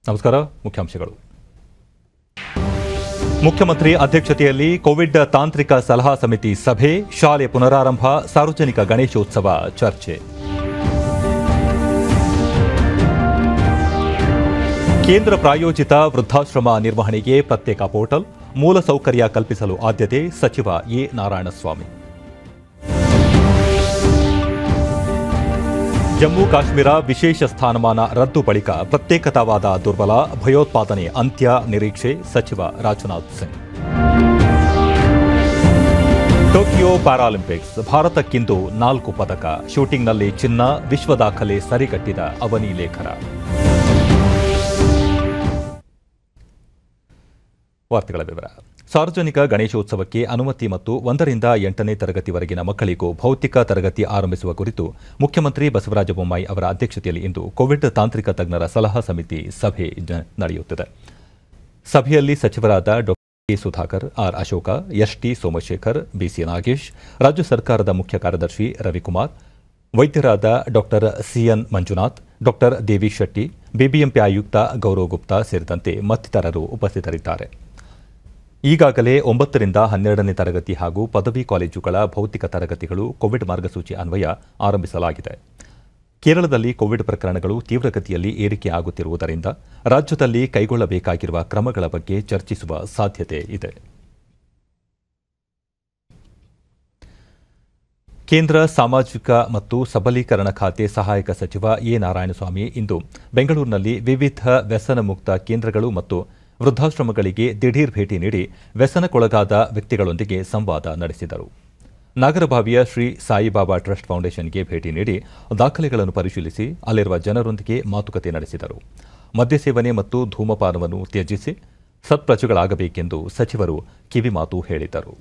ನಮಸ್ಕಾರ. ಮುಖ್ಯಾಂಶಗಳು. ಮುಖ್ಯಮಂತ್ರಿ ಅಧ್ಯಕ್ಷತೆಯಲ್ಲಿ ಕೋವಿಡ್ ತಾಂತ್ರಿಕ ಸಲಹಾ ಸಮಿತಿ ಸಭೆ, ಶಾಲೆ ಪುನರಾರಂಭ, ಸಾರ್ವಜನಿಕ ಗಣೇಶೋತ್ಸವ ಚರ್ಚೆ. ಕೇಂದ್ರ ಪ್ರಾಯೋಜಿತ ವೃದ್ಧಾಶ್ರಮ ನಿರ್ವಹಣೆಗೆ ಪ್ರತ್ಯೇಕ ಪೋರ್ಟಲ್, ಮೂಲಸೌಕರ್ಯ ಕಲ್ಪಿಸಲು ಆದ್ಯತೆ, ಸಚಿವ ಎ. ನಾರಾಯಣಸ್ವಾಮಿ. ಜಮ್ಮು ಕಾಶ್ಮೀರ ವಿಶೇಷ ಸ್ಥಾನಮಾನ ರದ್ದು ಬಳಿಕ ಪ್ರತ್ಯೇಕತಾವಾದ ದುರ್ಬಲ, ಭಯೋತ್ಪಾದನೆ ಅಂತ್ಯ ನಿರೀಕ್ಷೆ, ಸಚಿವ ರಾಜನಾಥ್ ಸಿಂಗ್. ಟೋಕಿಯೋ ಪ್ಯಾರಾಲಿಂಪಿಕ್ಸ್, ಭಾರತಕ್ಕಿಂದು 4 ಪದಕ, ಶೂಟಿಂಗ್ನಲ್ಲಿ ಚಿನ್ನ, ವಿಶ್ವ ದಾಖಲೆ ಸರಿಗಟ್ಟಿದ ಅವನಿ ಲೇಖರ. ವಾರ್ತೆಗಳ ವಿವರ. ಸಾರ್ವಜನಿಕ ಗಣೇಶೋತ್ಸವಕ್ಕೆ ಅನುಮತಿ ಮತ್ತು 1 ರಿಂದ 8ನೇ ತರಗತಿವರೆಗಿನ ಮಕ್ಕಳಿಗೂ ಭೌತಿಕ ತರಗತಿ ಆರಂಭಿಸುವ ಕುರಿತು ಮುಖ್ಯಮಂತ್ರಿ ಬಸವರಾಜ ಬೊಮ್ಮಾಯಿ ಅವರ ಅಧ್ಯಕ್ಷತೆಯಲ್ಲಿ ಇಂದು ಕೋವಿಡ್ ತಾಂತ್ರಿಕ ತಜ್ಞರ ಸಲಹಾ ಸಮಿತಿ ಸಭೆ ನಡೆಯುತ್ತಿದೆ. ಸಭೆಯಲ್ಲಿ ಸಚಿವರಾದ ಡಾ. K. Sudhakar, R. Ashoka, S. T. Somashekhar, B C Nagesh, ರಾಜ್ಯ ಸರ್ಕಾರದ ಮುಖ್ಯ ಕಾರ್ಯದರ್ಶಿ ರವಿಕುಮಾರ್, ವೈದ್ಯರಾದ ಡಾ. ಸಿಎನ್ ಮಂಜುನಾಥ್, ಡಾ. ದೇವಿ ಶೆಟ್ಟಿ, ಬಿಬಿಎಂಪಿ ಆಯುಕ್ತ ಗೌರವ್ ಗುಪ್ತಾ ಸೇರಿದಂತೆ ಮತ್ತಿತರರು ಉಪಸ್ಥಿತರಿದ್ದಾರೆ. ಈಗಾಗಲೇ 9 ರಿಂದ 12ನೇ ತರಗತಿ ಹಾಗೂ ಪದವಿ ಕಾಲೇಜುಗಳ ಭೌತಿಕ ತರಗತಿಗಳು ಕೋವಿಡ್ ಮಾರ್ಗಸೂಚಿ ಅನ್ವಯ ಆರಂಭಿಸಲಾಗಿದೆ. ಕೇರಳದಲ್ಲಿ ಕೋವಿಡ್ ಪ್ರಕರಣಗಳು ತೀವ್ರಗತಿಯಲ್ಲಿ ಏರಿಕೆಯಾಗುತ್ತಿರುವುದರಿಂದ ರಾಜ್ಯದಲ್ಲಿ ಕೈಗೊಳ್ಳಬೇಕಾಗಿರುವ ಕ್ರಮಗಳ ಬಗ್ಗೆ ಚರ್ಚಿಸುವ ಸಾಧ್ಯತೆ ಇದೆ. ಕೇಂದ್ರ ಸಾಮಾಜಿಕ ಮತ್ತು ಸಬಲೀಕರಣ ಖಾತೆ ಸಹಾಯಕ ಸಚಿವ ಎ. ನಾರಾಯಣಸ್ವಾಮಿ ಇಂದು ಬೆಂಗಳೂರಿನಲ್ಲಿ ವಿವಿಧ ವ್ಯಸನ ಮುಕ್ತ ಕೇಂದ್ರಗಳು ಮತ್ತು ವೃದ್ಧಾಶ್ರಮಗಳಿಗೆ ದಿಢೀರ್ ಭೇಟಿ ನೀಡಿ ವ್ಯಸನಕ್ಕೊಳಗಾದ ವ್ಯಕ್ತಿಗಳೊಂದಿಗೆ ಸಂವಾದ ನಡೆಸಿದರು. ನಾಗರಭಾವಿಯ ಶ್ರೀ ಸಾಯಿಬಾಬಾ ಟ್ರಸ್ಟ್ ಫೌಂಡೇಶನ್ಗೆ ಭೇಟಿ ನೀಡಿ ದಾಖಲೆಗಳನ್ನು ಪರಿಶೀಲಿಸಿ ಅಲ್ಲಿರುವ ಜನರೊಂದಿಗೆ ಮಾತುಕತೆ ನಡೆಸಿದರು. ಮದ್ಯ ಸೇವನೆ ಮತ್ತು ಧೂಮಪಾನವನ್ನು ತ್ಯಜಿಸಿ ಸತ್ಪ್ರಜೆಗಳಾಗಬೇಕೆಂದು ಸಚಿವರು ಕಿವಿಮಾತು ಹೇಳಿದರು.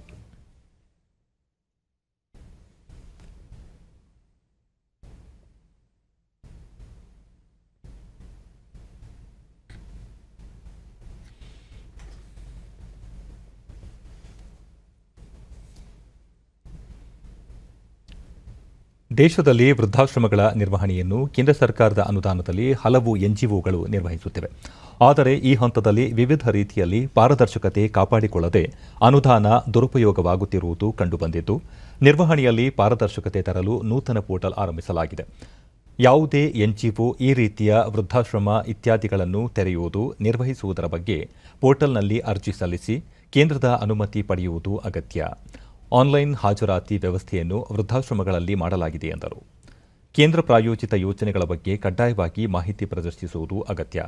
ದೇಶದಲ್ಲಿ ವೃದ್ಧಾಶ್ರಮಗಳ ನಿರ್ವಹಣೆಯನ್ನು ಕೇಂದ್ರ ಸರ್ಕಾರದ ಅನುದಾನದಲ್ಲಿ ಹಲವು ಎನ್ಜಿಒಗಳು ನಿರ್ವಹಿಸುತ್ತಿವೆ. ಆದರೆ ಈ ಹಂತದಲ್ಲಿ ವಿವಿಧ ರೀತಿಯಲ್ಲಿ ಪಾರದರ್ಶಕತೆ ಕಾಪಾಡಿಕೊಳ್ಳದೆ ಅನುದಾನ ದುರುಪಯೋಗವಾಗುತ್ತಿರುವುದು ಕಂಡುಬಂದಿದ್ದು, ನಿರ್ವಹಣೆಯಲ್ಲಿ ಪಾರದರ್ಶಕತೆ ತರಲು ನೂತನ ಪೋರ್ಟಲ್ ಆರಂಭಿಸಲಾಗಿದೆ. ಯಾವುದೇ ಎನ್ಜಿಒ ಈ ರೀತಿಯ ವೃದ್ಧಾಶ್ರಮ ಇತ್ಯಾದಿಗಳನ್ನು ತೆರೆಯುವುದು, ನಿರ್ವಹಿಸುವುದರ ಬಗ್ಗೆ ಪೋರ್ಟಲ್ನಲ್ಲಿ ಅರ್ಜಿ ಸಲ್ಲಿಸಿ ಕೇಂದ್ರದ ಅನುಮತಿ ಪಡೆಯುವುದು ಅಗತ್ಯ. ಆನ್ಲೈನ್ ಹಾಜರಾತಿ ವ್ಯವಸ್ಥೆಯನ್ನು ವೃದ್ಧಾಶ್ರಮಗಳಲ್ಲಿ ಮಾಡಲಾಗಿದೆ ಎಂದರು. ಕೇಂದ್ರ ಪ್ರಾಯೋಜಿತ ಯೋಜನೆಗಳ ಬಗ್ಗೆ ಕಡ್ಡಾಯವಾಗಿ ಮಾಹಿತಿ ಪ್ರದರ್ಶಿಸುವುದು ಅಗತ್ಯ.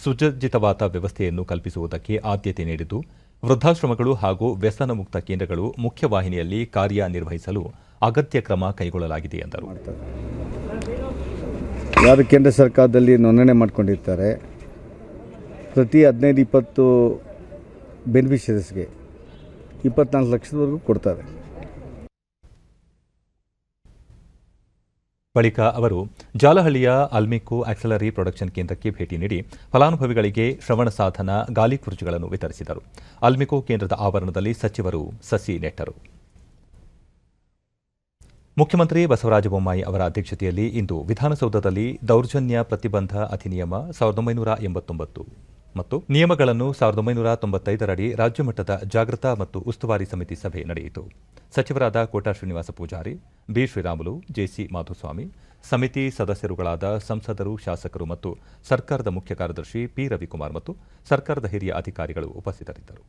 ಸುಸಜ್ಜಿತವಾದ ವ್ಯವಸ್ಥೆಯನ್ನು ಕಲ್ಪಿಸುವುದಕ್ಕೆ ಆದ್ಯತೆ ನೀಡಿದ್ದು, ವೃದ್ಧಾಶ್ರಮಗಳು ಹಾಗೂ ವ್ಯಸನ ಮುಕ್ತ ಕೇಂದ್ರಗಳು ಮುಖ್ಯವಾಹಿನಿಯಲ್ಲಿ ಕಾರ್ಯನಿರ್ವಹಿಸಲು ಅಗತ್ಯ ಕ್ರಮ ಕೈಗೊಳ್ಳಲಾಗಿದೆ ಎಂದರು. ಯಾರು ಕೇಂದ್ರ ಸರ್ಕಾರದಲ್ಲಿ ನೋಂದಣಿ ಮಾಡಿಕೊಂಡಿರ್ತಾರೆ, ಪ್ರತಿ 15-20 ಬೆನಿಫಿಷರೀಸ್ಗೆ 24 ಲಕ್ಷದವರೆಗೂ ಕೊಡ್ತಾರೆ. ಬಳಿಕ ಅವರು ಜಾಲಹಳ್ಳಿಯ ಅಲ್ಮಿಕೋ ಆಕ್ಸಲರಿ ಪ್ರೊಡಕ್ಷನ್ ಕೇಂದ್ರಕ್ಕೆ ಭೇಟಿ ನೀಡಿ ಫಲಾನುಭವಿಗಳಿಗೆ ಶ್ರವಣ ಸಾಧನ, ಗಾಲಿ ಕುರ್ಚಿಗಳನ್ನು ವಿತರಿಸಿದರು. ಅಲ್ಮಿಕೋ ಕೇಂದ್ರದ ಆವರಣದಲ್ಲಿ ಸಚಿವರು ಸಸಿ ನೆಟ್ಟರು. ಮುಖ್ಯಮಂತ್ರಿ ಬಸವರಾಜ ಬೊಮ್ಮಾಯಿ ಅವರ ಅಧ್ಯಕ್ಷತೆಯಲ್ಲಿ ಇಂದು ವಿಧಾನಸೌಧದಲ್ಲಿ ದೌರ್ಜನ್ಯ ಪ್ರತಿಬಂಧ ಅಧಿನಿಯಮ 1989 ಮತ್ತು ನಿಯಮಗಳನ್ನು 1995ರಡಿ ರಾಜ್ಯಮಟ್ಟದ ಜಾಗೃತ ಮತ್ತು ಉಸ್ತುವಾರಿ ಸಮಿತಿ ಸಭೆ ನಡೆಯಿತು. ಸಚಿವರಾದ ಕೋಟಾ ಶ್ರೀನಿವಾಸ ಪೂಜಾರಿ, ಬಿ. ಶ್ರೀರಾಮುಲು, ಜೆಸಿ ಮಾಧುಸ್ವಾಮಿ, ಸಮಿತಿ ಸದಸ್ಯರುಗಳಾದ ಸಂಸದರು, ಶಾಸಕರು ಮತ್ತು ಸರ್ಕಾರದ ಮುಖ್ಯ ಕಾರ್ಯದರ್ಶಿ ಪಿ. ರವಿಕುಮಾರ್ ಮತ್ತು ಸರ್ಕಾರದ ಹಿರಿಯ ಅಧಿಕಾರಿಗಳು ಉಪಸ್ಥಿತರಿದ್ದರು.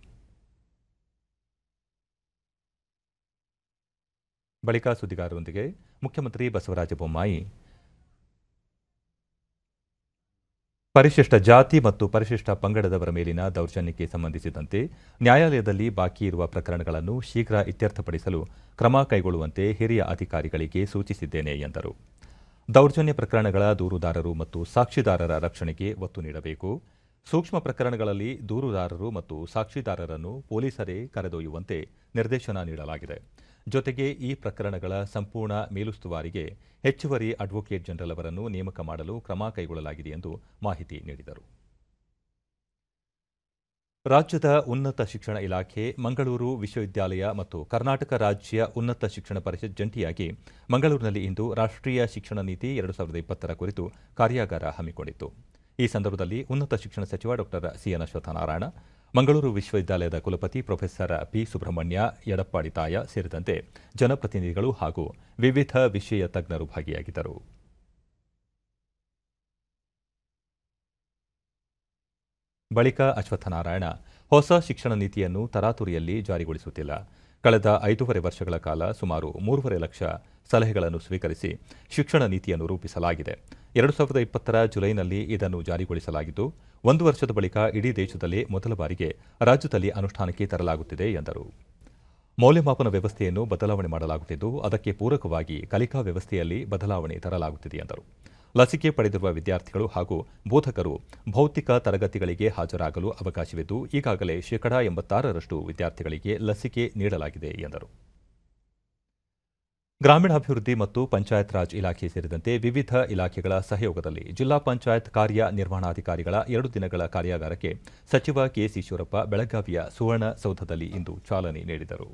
ಬಳಿಕ ಸುದ್ದಿಗಾರರೊಂದಿಗೆ ಮುಖ್ಯಮಂತ್ರಿ ಬಸವರಾಜ ಬೊಮ್ಮಾಯಿ ಪರಿಶಿಷ್ಟ ಜಾತಿ ಮತ್ತು ಪರಿಶಿಷ್ಟ ಪಂಗಡದವರ ಮೇಲಿನ ದೌರ್ಜನ್ಯಕ್ಕೆ ಸಂಬಂಧಿಸಿದಂತೆ ನ್ಯಾಯಾಲಯದಲ್ಲಿ ಬಾಕಿ ಇರುವ ಪ್ರಕರಣಗಳನ್ನು ಶೀಘ್ರ ಇತ್ಯರ್ಥಪಡಿಸಲು ಕ್ರಮ ಕೈಗೊಳ್ಳುವಂತೆ ಹಿರಿಯ ಅಧಿಕಾರಿಗಳಿಗೆ ಸೂಚಿಸಿದ್ದೇನೆ ಎಂದರು. ದೌರ್ಜನ್ಯ ಪ್ರಕರಣಗಳ ದೂರುದಾರರು ಮತ್ತು ಸಾಕ್ಷಿದಾರರ ರಕ್ಷಣೆಗೆ ಒತ್ತು ನೀಡಬೇಕು. ಸೂಕ್ಷ್ಮ ಪ್ರಕರಣಗಳಲ್ಲಿ ದೂರುದಾರರು ಮತ್ತು ಸಾಕ್ಷಿದಾರರನ್ನು ಪೊಲೀಸರೇ ಕರೆದೊಯ್ಯುವಂತೆ ನಿರ್ದೇಶನ ನೀಡಲಾಗಿದೆ. ಜೊತೆಗೆ ಈ ಪ್ರಕರಣಗಳ ಸಂಪೂರ್ಣ ಮೇಲುಸ್ತುವಾರಿಗೆ ಹೆಚ್ಚುವರಿ ಅಡ್ವೊಕೇಟ್ ಜನರಲ್ ಅವರನ್ನು ನೇಮಕ ಮಾಡಲು ಕ್ರಮ ಕೈಗೊಳ್ಳಲಾಗಿದೆ ಎಂದು ಮಾಹಿತಿ ನೀಡಿದರು. ರಾಜ್ಯದ ಉನ್ನತ ಶಿಕ್ಷಣ ಇಲಾಖೆ, ಮಂಗಳೂರು ವಿಶ್ವವಿದ್ಯಾಲಯ ಮತ್ತು ಕರ್ನಾಟಕ ರಾಜ್ಯ ಉನ್ನತ ಶಿಕ್ಷಣ ಪರಿಷತ್ ಜಂಟಿಯಾಗಿ ಮಂಗಳೂರಿನಲ್ಲಿ ಇಂದು ರಾಷ್ಟ್ರೀಯ ಶಿಕ್ಷಣ ನೀತಿ 2020 ಕುರಿತು ಕಾರ್ಯಾಗಾರ ಹಮ್ಮಿಕೊಂಡಿತ್ತು. ಈ ಸಂದರ್ಭದಲ್ಲಿ ಉನ್ನತ ಶಿಕ್ಷಣ ಸಚಿವ ಡಾ ಸಿಎನ್ ಅಶ್ವತ್ಥನಾರಾಯಣ, ಮಂಗಳೂರು ವಿಶ್ವವಿದ್ಯಾಲಯದ ಕುಲಪತಿ ಪ್ರೊಫೆಸರ್ ಪಿ ಸುಬ್ರಹ್ಮಣ್ಯ, ಯಡಪ್ಪಾಡಿ ತಾಯ ಸೇರಿದಂತೆ ಜನಪ್ರತಿನಿಧಿಗಳು ಹಾಗೂ ವಿವಿಧ ವಿಷಯ ತಜ್ಞರು ಭಾಗಿಯಾಗಿದ್ದರು. ಬಳಿಕ ಅಶ್ವತ್ಥನಾರಾಯಣ ಹೊಸ ಶಿಕ್ಷಣ ನೀತಿಯನ್ನು ತರಾತುರಿಯಲ್ಲಿ ಜಾರಿಗೊಳಿಸುತ್ತಿಲ್ಲ. ಕಳೆದ 5.5 ವರ್ಷಗಳ ಕಾಲ ಸುಮಾರು 3.5 ಲಕ್ಷ ಸಲಹೆಗಳನ್ನು ಸ್ವೀಕರಿಸಿ ಶಿಕ್ಷಣ ನೀತಿಯನ್ನು ರೂಪಿಸಲಾಗಿದೆ. 2020ರ ಜುಲೈನಲ್ಲಿ ಇದನ್ನು ಜಾರಿಗೊಳಿಸಲಾಗಿದ್ದು, 1 ವರ್ಷದ ಬಳಿಕ ಇಡೀ ದೇಶದಲ್ಲೇ ಮೊದಲ ಬಾರಿಗೆ ರಾಜ್ಯದಲ್ಲಿ ಅನುಷ್ಠಾನಕ್ಕೆ ತರಲಾಗುತ್ತಿದೆ ಎಂದರು. ಮೌಲ್ಯಮಾಪನ ವ್ಯವಸ್ಥೆಯನ್ನು ಬದಲಾವಣೆ ಮಾಡಲಾಗುತ್ತಿದ್ದು, ಅದಕ್ಕೆ ಪೂರಕವಾಗಿ ಕಲಿಕಾ ವ್ಯವಸ್ಥೆಯಲ್ಲಿ ಬದಲಾವಣೆ ತರಲಾಗುತ್ತಿದೆ ಎಂದರು. ಲಸಿಕೆ ಪಡೆದಿರುವ ವಿದ್ಯಾರ್ಥಿಗಳು ಹಾಗೂ ಬೋಧಕರು ಭೌತಿಕ ತರಗತಿಗಳಿಗೆ ಹಾಜರಾಗಲು ಅವಕಾಶವಿದ್ದು, ಈಗಾಗಲೇ 86% ವಿದ್ಯಾರ್ಥಿಗಳಿಗೆ ಲಸಿಕೆ ನೀಡಲಾಗಿದೆ ಎಂದರು. ಗ್ರಾಮೀಣಾಭಿವೃದ್ಧಿ ಮತ್ತು ಪಂಚಾಯತ್ ರಾಜ್ ಇಲಾಖೆ ಸೇರಿದಂತೆ ವಿವಿಧ ಇಲಾಖೆಗಳ ಸಹಯೋಗದಲ್ಲಿ ಜಿಲ್ಲಾ ಪಂಚಾಯತ್ ಕಾರ್ಯನಿರ್ವಹಣಾಧಿಕಾರಿಗಳ 2 ದಿನಗಳ ಕಾರ್ಯಾಗಾರಕ್ಕೆ ಸಚಿವ ಕೆಎಸ್ ಈಶ್ವರಪ್ಪ ಬೆಳಗಾವಿಯ ಸುವರ್ಣಸೌಧದಲ್ಲಿ ಇಂದು ಚಾಲನೆ ನೀಡಿದರು.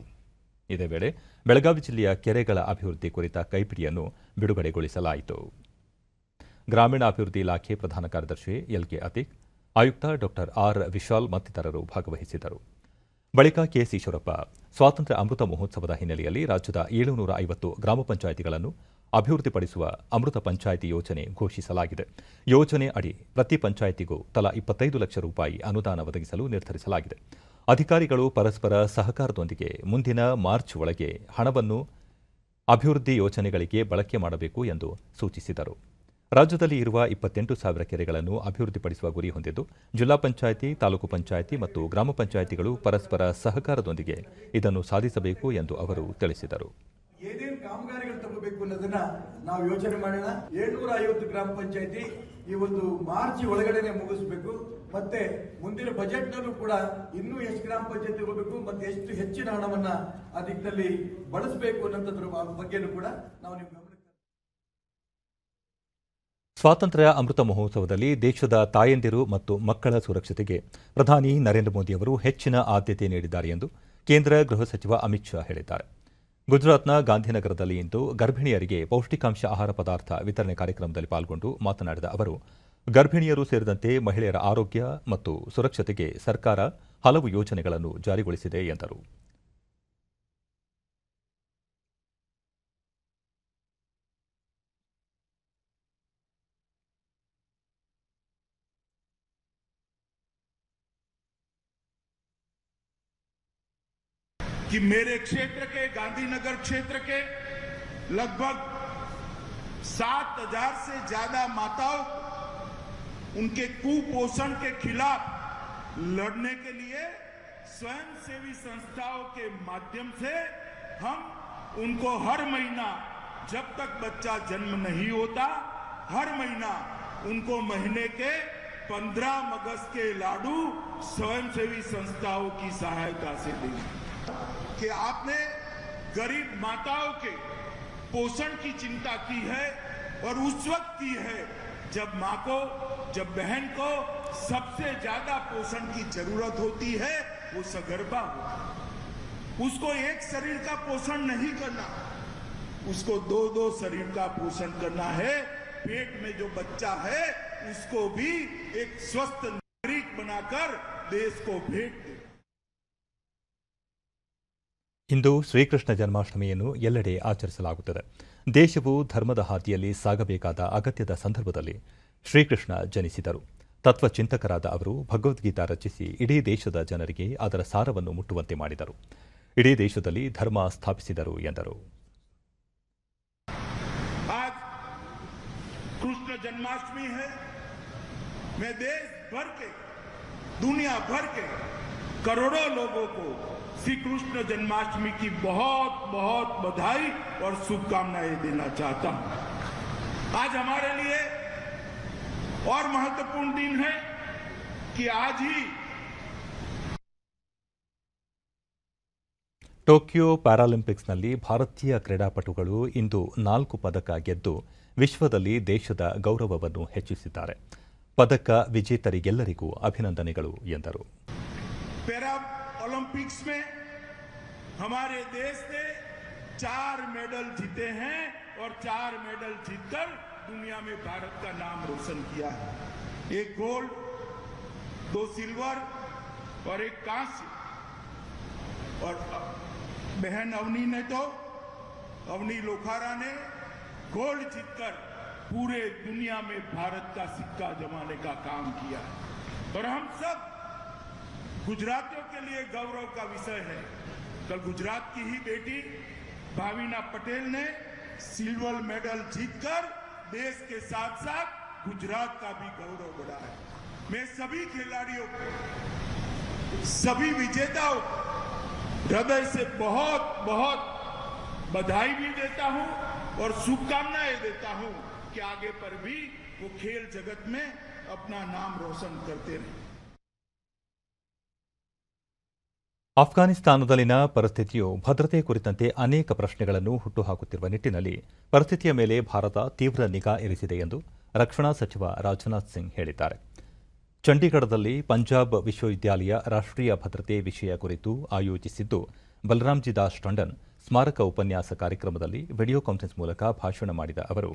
ಇದೇ ವೇಳೆ ಬೆಳಗಾವಿ ಜಿಲ್ಲೆಯ ಕೆರೆಗಳ ಅಭಿವೃದ್ಧಿ ಕುರಿತ ಕೈಪಿಡಿಯನ್ನು ಬಿಡುಗಡೆಗೊಳಿಸಲಾಯಿತು. ಗ್ರಾಮೀಣಾಭಿವೃದ್ಧಿ ಇಲಾಖೆ ಪ್ರಧಾನ ಕಾರ್ಯದರ್ಶಿ ಎಲ್ಕೆ ಅತೀಕ್, ಆಯುಕ್ತ ಡಾ ಆರ್ ವಿಶಾಲ್ ಮತ್ತಿತರರು ಭಾಗವಹಿಸಿದ್ದರು. ಬಳಿಕ ಕೆಎಸ್ ಈಶ್ವರಪ್ಪ ಸ್ವಾತಂತ್ರ್ಯ ಅಮೃತ ಮಹೋತ್ಸವದ ಹಿನ್ನೆಲೆಯಲ್ಲಿ ರಾಜ್ಯದ 750 ಗ್ರಾಮ ಪಂಚಾಯಿತಿಗಳನ್ನು ಅಭಿವೃದ್ಧಿಪಡಿಸುವ ಅಮೃತ ಪಂಚಾಯಿತಿ ಯೋಜನೆ ಘೋಷಿಸಲಾಗಿದೆ. ಯೋಜನೆ ಅಡಿ ಪ್ರತಿ ಪಂಚಾಯಿತಿಗೂ ತಲಾ 25 ಲಕ್ಷ ರೂಪಾಯಿ ಅನುದಾನ ಒದಗಿಸಲು ನಿರ್ಧರಿಸಲಾಗಿದೆ. ಅಧಿಕಾರಿಗಳು ಪರಸ್ಪರ ಸಹಕಾರದೊಂದಿಗೆ ಮುಂದಿನ ಮಾರ್ಚ್ ಒಳಗೆ ಹಣವನ್ನು ಅಭಿವೃದ್ಧಿ ಯೋಜನೆಗಳಿಗೆ ಬಳಕೆ ಮಾಡಬೇಕು ಎಂದು ಸೂಚಿಸಿದರು. ರಾಜ್ಯದಲ್ಲಿ ಇರುವ 28,000 ಕೆರೆಗಳನ್ನು ಅಭಿವೃದ್ಧಿಪಡಿಸುವ ಗುರಿ ಹೊಂದಿದ್ದು, ಜಿಲ್ಲಾ ಪಂಚಾಯಿತಿ, ತಾಲೂಕು ಪಂಚಾಯಿತಿ ಮತ್ತು ಗ್ರಾಮ ಪಂಚಾಯಿತಿಗಳು ಪರಸ್ಪರ ಸಹಕಾರದೊಂದಿಗೆ ಇದನ್ನು ಸಾಧಿಸಬೇಕು ಎಂದು ಅವರು ತಿಳಿಸಿದರು. ಏನೇನು ಕಾಮಗಾರಿಗಳು ತಗೋಬೇಕು ಅನ್ನೋದನ್ನ ನಾವು ಯೋಚನೆ ಮಾಡೋಣ. 750 ಗ್ರಾಮ ಪಂಚಾಯಿತಿ ಈ ಒಂದು ಮಾರ್ಚ್ ಒಳಗಡೆನೆ ಮುಗಿಸಬೇಕು. ಮತ್ತೆ ಮುಂದಿನ ಬಜೆಟ್ ನಲ್ಲೂ ಕೂಡ ಇನ್ನೂ ಎಷ್ಟು ಗ್ರಾಮ ಪಂಚಾಯತ್ ತಗೋಬೇಕು ಮತ್ತೆ ಎಷ್ಟು ಹೆಚ್ಚಿನ ಹಣವನ್ನ ಆ ದಿಕ್ಕಿನಲ್ಲಿ ಬಳಸಬೇಕು ಅನ್ನೋದ್ರ ಬಗ್ಗೆನೂ ಕೂಡ ನಾವು ನಿಮ್ಮ ಗಮನಕ್ಕೆ. ಸ್ವಾತಂತ್ರ್ಯ ಅಮೃತ ಮಹೋತ್ಸವದಲ್ಲಿ ದೇಶದ ತಾಯಂದಿರು ಮತ್ತು ಮಕ್ಕಳ ಸುರಕ್ಷತೆಗೆ ಪ್ರಧಾನಿ ನರೇಂದ್ರ ಮೋದಿ ಅವರು ಹೆಚ್ಚಿನ ಆದ್ಯತೆ ನೀಡಿದ್ದಾರೆ ಎಂದು ಕೇಂದ್ರ ಗೃಹ ಸಚಿವ ಅಮಿತ್ ಶಾ ಹೇಳಿದ್ದಾರೆ. ಗುಜರಾತ್ನ ಗಾಂಧಿನಗರದಲ್ಲಿ ಇಂದು ಗರ್ಭಿಣಿಯರಿಗೆ ಪೌಷ್ಟಿಕಾಂಶ ಆಹಾರ ಪದಾರ್ಥ ವಿತರಣೆ ಕಾರ್ಯಕ್ರಮದಲ್ಲಿ ಪಾಲ್ಗೊಂಡು ಮಾತನಾಡಿದ ಅವರು, ಗರ್ಭಿಣಿಯರು ಸೇರಿದಂತೆ ಮಹಿಳೆಯರ ಆರೋಗ್ಯ ಮತ್ತು ಸುರಕ್ಷತೆಗೆ ಸರ್ಕಾರ ಹಲವು ಯೋಜನೆಗಳನ್ನು ಜಾರಿಗೊಳಿಸಿದೆ ಎಂದರು. कि मेरे क्षेत्र के गांधीनगर क्षेत्र के लगभग 7,000 से ज्यादा माताओं उनके कुपोषण के खिलाफ लड़ने के लिए स्वयंसेवी संस्थाओं के माध्यम से हम उनको हर महीना, जब तक बच्चा जन्म नहीं होता, हर महीना उनको महीने के 15 मगज के लाडू स्वयंसेवी संस्थाओं की सहायता से देंगे कि आपने गरीब माताओं के पोषण की चिंता की है और उस वक्त की है जब मां को, जब बहन को सबसे ज्यादा पोषण की जरूरत होती है, वो सगर्भा होती है। उसको एक शरीर का पोषण नहीं करना, उसको 2-2 शरीर का पोषण करना है। पेट में जो बच्चा है उसको भी एक स्वस्थ नागरिक बनाकर देश को भेंट दे। ಇಂದು ಶ್ರೀಕೃಷ್ಣ ಜನ್ಮಾಷ್ಟಮಿಯನ್ನು ಎಲ್ಲೆಡೆ ಆಚರಿಸಲಾಗುತ್ತದೆ. ದೇಶವು ಧರ್ಮದ ಹಾದಿಯಲ್ಲಿ ಸಾಗಬೇಕಾದ ಅಗತ್ಯದ ಸಂದರ್ಭದಲ್ಲಿ ಶ್ರೀಕೃಷ್ಣ ಜನಿಸಿದರು. ತತ್ವಚಿಂತಕರಾದ ಅವರು ಭಗವದ್ಗೀತಾ ರಚಿಸಿ ಇಡೀ ದೇಶದ ಜನರಿಗೆ ಅದರ ಸಾರವನ್ನು ಮುಟ್ಟುವಂತೆ ಮಾಡಿದರು. ಇಡೀ ದೇಶದಲ್ಲಿ ಧರ್ಮ ಸ್ಥಾಪಿಸಿದರು ಎಂದರು. कृष्ण जन्माष्टमी है। मैं देश भर के, दुनिया भर के करोड़ों लोगों को श्री कृष्ण जन्माष्टमी की बहुत बहुत बधाई और शुभकामनाएं देना चाहता हूं। आज हमारे लिए और महत्वपूर्ण दिन है कि आज ही ಟೋಕಿಯೋ ಪ್ಯಾರಾಲಿಂಪಿಕ್ಸ್ನಲ್ಲಿ ಭಾರತೀಯ ಕ್ರೀಡಾಪಟುಗಳು ಇಂದು 4 ಪದಕ ಗೆದ್ದು ವಿಶ್ವದಲ್ಲಿ ದೇಶದ ಗೌರವವನ್ನು ಹೆಚ್ಚಿಸಿದ್ದಾರೆ. ಪದಕ ವಿಜೇತರಿಗೆಲ್ಲರಿಗೂ ಅಭಿನಂದನೆಗಳು ಎಂದರು. पैरा ओलंपिक्स में हमारे देश ने 4 मेडल जीते हैं और 4 मेडल जीतकर दुनिया में भारत का नाम रोशन किया है। एक गोल्ड, 2 सिल्वर और एक कांस्य। और बहन अवनी लोखारा ने गोल्ड जीतकर पूरे दुनिया में भारत का सिक्का जमाने का काम किया है। और हम सब गुजरातियों के लिए गौरव का विषय है। कल गुजरात की ही बेटी भाविना पटेल ने सिल्वर मेडल जीतकर देश के साथ साथ गुजरात का भी गौरव बढ़ाया है। मैं सभी खिलाड़ियों को, सभी विजेताओं को हृदय से बहुत बहुत बधाई भी देता हूं और शुभकामनाएं देता हूं कि आगे पर भी वो खेल जगत में अपना नाम रोशन करते रहे। ಅಫ್ಘಾನಿಸ್ತಾನದಲ್ಲಿನ ಪರಿಸ್ಥಿತಿಯು ಭದ್ರತೆ ಕುರಿತಂತೆ ಅನೇಕ ಪ್ರಶ್ನೆಗಳನ್ನು ಹುಟ್ಟುಹಾಕುತ್ತಿರುವ ನಿಟ್ಟಿನಲ್ಲಿ ಪರಿಸ್ಥಿತಿಯ ಮೇಲೆ ಭಾರತ ತೀವ್ರ ನಿಗಾ ಇರಿಸಿದೆ ಎಂದು ರಕ್ಷಣಾ ಸಚಿವ ರಾಜನಾಥ್ ಸಿಂಗ್ ಹೇಳಿದ್ದಾರೆ. ಚಂಡೀಗಢದಲ್ಲಿ ಪಂಜಾಬ್ ವಿಶ್ವವಿದ್ಯಾಲಯ ರಾಷ್ಟ್ರೀಯ ಭದ್ರತೆ ವಿಷಯ ಕುರಿತು ಆಯೋಜಿಸಿದ್ದು ಬಲರಾಮ್ಜಿ ದಾಸ್ ಟಂಡನ್ ಸ್ಮಾರಕ ಉಪನ್ಯಾಸ ಕಾರ್ಯಕ್ರಮದಲ್ಲಿ ವಿಡಿಯೋ ಕಾನ್ಫರೆನ್ಸ್ ಮೂಲಕ ಭಾಷಣ ಮಾಡಿದ ಅವರು,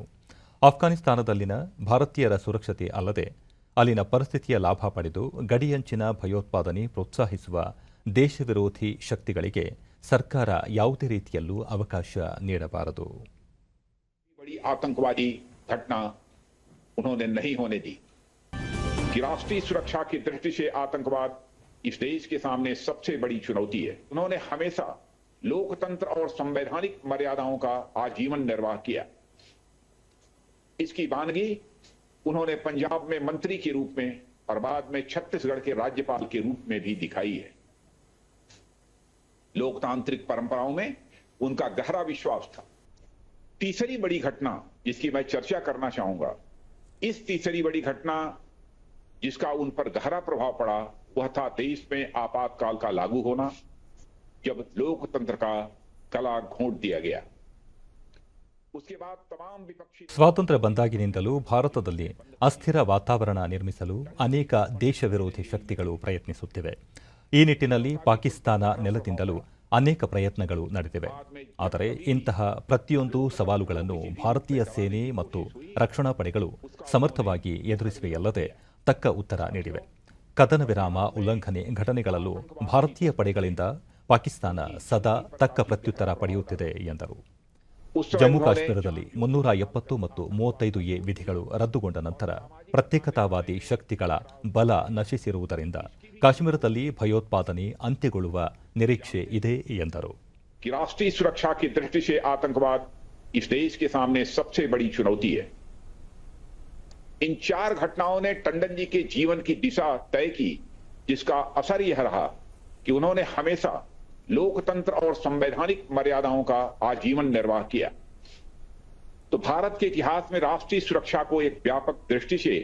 ಅಫ್ಘಾನಿಸ್ತಾನದಲ್ಲಿನ ಭಾರತೀಯರ ಸುರಕ್ಷತೆ ಅಲ್ಲದೆ ಅಲ್ಲಿನ ಪರಿಸ್ಥಿತಿಯ ಲಾಭ ಪಡೆದು ಗಡಿಯಂಚಿನ ಭಯೋತ್ಪಾದನೆ ಪ್ರೋತ್ಸಾಹಿಸುವ ದೇಶ ವಿರೋಧಿ ಶಕ್ತಿಗಳಿಗೆ ಸರ್ಕಾರ ಯಾವುದೇ ರೀತಿಯಲ್ಲೂ ಅವಕಾಶ ನೀಡಬಾರದು. बड़ी आतंकवादी घटना उन्होंने नहीं होने दी कि राष्ट्रीय सुरक्षा की दृष्टि से आतंकवाद इस देश के सामने सबसे बड़ी चुनौती है। उन्होंने हमेशा लोकतंत्र और संवैधानिक मर्यादाओं का आजीवन निर्वाह किया। इसकी वानगी उन्होंने पंजाब में मंत्री के रूप में और बाद में छत्तीसगढ़ के राज्यपाल के रूप में भी दिखाई है। लोकतांत्रिक परंपराओं में उनका गहरा विश्वास था। तीसरी बड़ी घटना जिसकी मैं चर्चा करना चाहूंगा, इस तीसरी बड़ी घटना जिसका उन पर गहरा प्रभाव पड़ा वह था देश में आपातकाल का लागू होना, जब लोकतंत्र का गला घोंट दिया गया। उसके बाद तमाम विपक्षी ಸ್ವಾತಂತ್ರ್ಯ ಬಂದಾಗಿನಿಂದಲೂ ಭಾರತದಲ್ಲಿ ಅಸ್ಥಿರ ವಾತಾವರಣ ನಿರ್ಮಿಸಲು ಅನೇಕ ದೇಶ ವಿರೋಧಿ ಶಕ್ತಿಗಳು ಪ್ರಯತ್ನಿಸುತ್ತಿವೆ. ಈ ನಿಟ್ಟಿನಲ್ಲಿ ಪಾಕಿಸ್ತಾನ ನೆಲದಿಂದಲೂ ಅನೇಕ ಪ್ರಯತ್ನಗಳು ನಡೆದಿವೆ. ಆದರೆ ಇಂತಹ ಪ್ರತಿಯೊಂದು ಸವಾಲುಗಳನ್ನು ಭಾರತೀಯ ಸೇನೆ ಮತ್ತು ರಕ್ಷಣಾ ಪಡೆಗಳು ಸಮರ್ಥವಾಗಿ ಎದುರಿಸಿವೆಯಲ್ಲದೆ ತಕ್ಕ ಉತ್ತರ ನೀಡಿವೆ. ಕದನ ವಿರಾಮ ಉಲ್ಲಂಘನೆ ಘಟನೆಗಳಲ್ಲೂ ಭಾರತೀಯ ಪಡೆಗಳಿಂದ ಪಾಕಿಸ್ತಾನ ಸದಾ ತಕ್ಕ ಪ್ರತ್ಯುತ್ತರ ಪಡೆಯುತ್ತಿದೆ ಎಂದರು. ಜಮ್ಮು ಕಾಶ್ಮೀರದಲ್ಲಿ 370 ಮತ್ತು 35A ವಿಧಿಗಳು ರದ್ದುಗೊಂಡ ನಂತರ ಪ್ರತ್ಯೇಕತಾವಾದಿ ಶಕ್ತಿಗಳ ಬಲ ನಶಿಸಿರುವುದರಿಂದ ಕಾಶ್ಮೀರದಲ್ಲಿ ಭಯೋತ್ಪಾದನೆ ಅಂತ್ಯಗೊಳ್ಳುವ ನಿರೀಕ್ಷೆ ಇದೆ ಎಂದರು. राष्ट्रीय सुरक्षा की दृष्टि से आतंकवाद इस देश के सामने सबसे बड़ी चुनौती है। इन 4 घटनाओं ने टंडन जी के जीवन की दिशा तय की, जिसका असर यह रहा कि उन्होंने हमेशा लोकतंत्र और संवैधानिक मर्यादाओं का आजीवन निर्वाह किया। तो भारत के इतिहास में राष्ट्रीय सुरक्षा को एक व्यापक दृष्टि से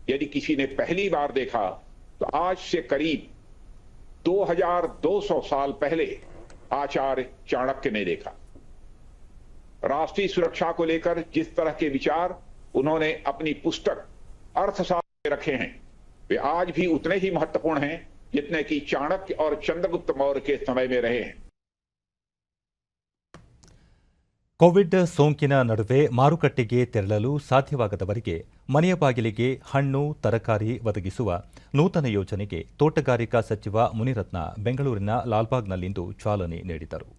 यदि किसी ने पहली बार देखा तो आज से करीब 2200 साल पहले आचार्य चाणक्य ने देखा। राष्ट्रीय सुरक्षा को लेकर जिस तरह के विचार उन्होंने अपनी पुस्तक अर्थशास्त्र में रखे हैं वे आज भी उतने ही महत्वपूर्ण हैं जितने कि चाणक्य और चंद्रगुप्त मौर्य के समय में रहे हैं। ಕೋವಿಡ್ ಸೋಂಕಿನ ನಡುವೆ ಮಾರುಕಟ್ಟೆಗೆ ತೆರಳಲು ಸಾಧ್ಯವಾಗದವರಿಗೆ ಮನೆಯ ಬಾಗಿಲಿಗೆ ಹಣ್ಣು ತರಕಾರಿ ಒದಗಿಸುವ ನೂತನ ಯೋಜನೆಗೆ ತೋಟಗಾರಿಕಾ ಸಚಿವ ಮುನಿರತ್ನ ಬೆಂಗಳೂರಿನ ಲಾಲ್ಬಾಗ್ನಲ್ಲಿಂದು ಚಾಲನೆ ನೀಡಿದರು.